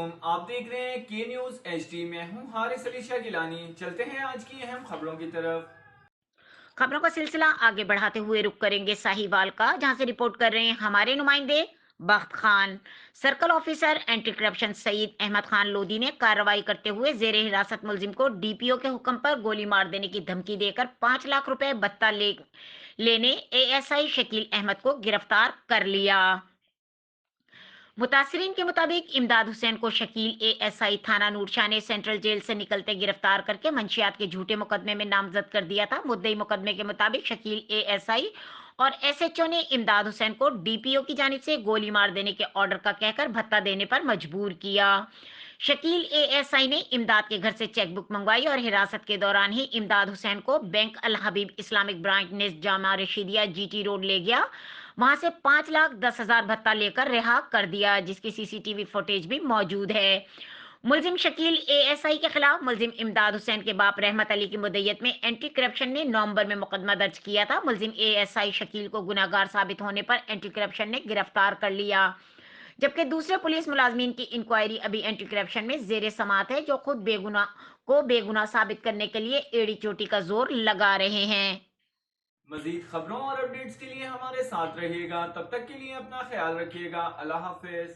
علیکم، آپ دیکھ رہے ہیں کے نیوز ایچ ڈی۔ میں ہوں حارث علی شاہ گیلانی۔ چلتے ہیں آج کی اہم خبروں کی طرف۔ خبروں کا سلسلہ آگے بڑھاتے ہوئے رک کریں گے ساہیوال کا، جہاں سے رپورٹ کر رہے ہیں ہمارے نمائندے Bakht Khan. Circle officer anti corruption Saeed Ahmed Khan Lodhi نے کارروائی کرتے ہوئے زیر حراست ملزم کو ڈی پی او کے حکم پر گولی مار دینے کی دھمکی دے کر 5 لاکھ روپے بھتہ لینے A S I Shakeel Ahmed کو گرفتار کر لیا۔ متاثرین کے مطابق امداد حسین کو شکیل اے ایس آئی تھانہ نور شاہ نے سینٹرل جیل سے نکلتے گرفتار کر کے منشیات کے جھوٹے مقدمے میں نامزد کر دیا تھا۔ مدعی مقدمے کے مطابق شکیل اے ایس آئی اور ایس ایچ او نے امداد حسین کو ڈی پی او کی جانب سے گولی مار دینے کے آرڈر کا کہہ کر بھتہ دینے پر مجبور کیا۔ شکیل اے ایس آئی نے امداد کے گھر سے چیک بک منگوائی اور حراست کے دوران ہی امداد حسین کو بینک الحبیب اسلامک برانچ نیز جامعہ رشیدیہ جی ٹی روڈ لے گیا۔ وہاں سے 5,10,000 بھتہ لے کر رہا کر دیا، جس کی سی سی ٹی وی فوٹیج بھی موجود ہے۔ ملزم شکیل اے ایس آئی کے خلاف ملزم امداد حسین کے باپ رحمت علی کی مدعیت میں اینٹی کرپشن نے نومبر میں مقدمہ درج کیا تھا۔ ملزم اے ایس آئی شکیل کو گناہگار ثابت ہونے پر اینٹی کرپشن نے گرفتار کر لیا، جبکہ دوسرے پولیس ملازمین کی انکوائری ابھی اینٹی کرپشن میں زیر سماعت ہے، جو خود بے گناہ ثابت کرنے کے لیے ایڑی چوٹی کا زور لگا رہے ہیں۔ مزید خبروں اور اپڈیٹس کے لیے ہمارے ساتھ رہیے گا، تب تک کے لیے اپنا خیال رکھیے گا۔ اللہ حافظ۔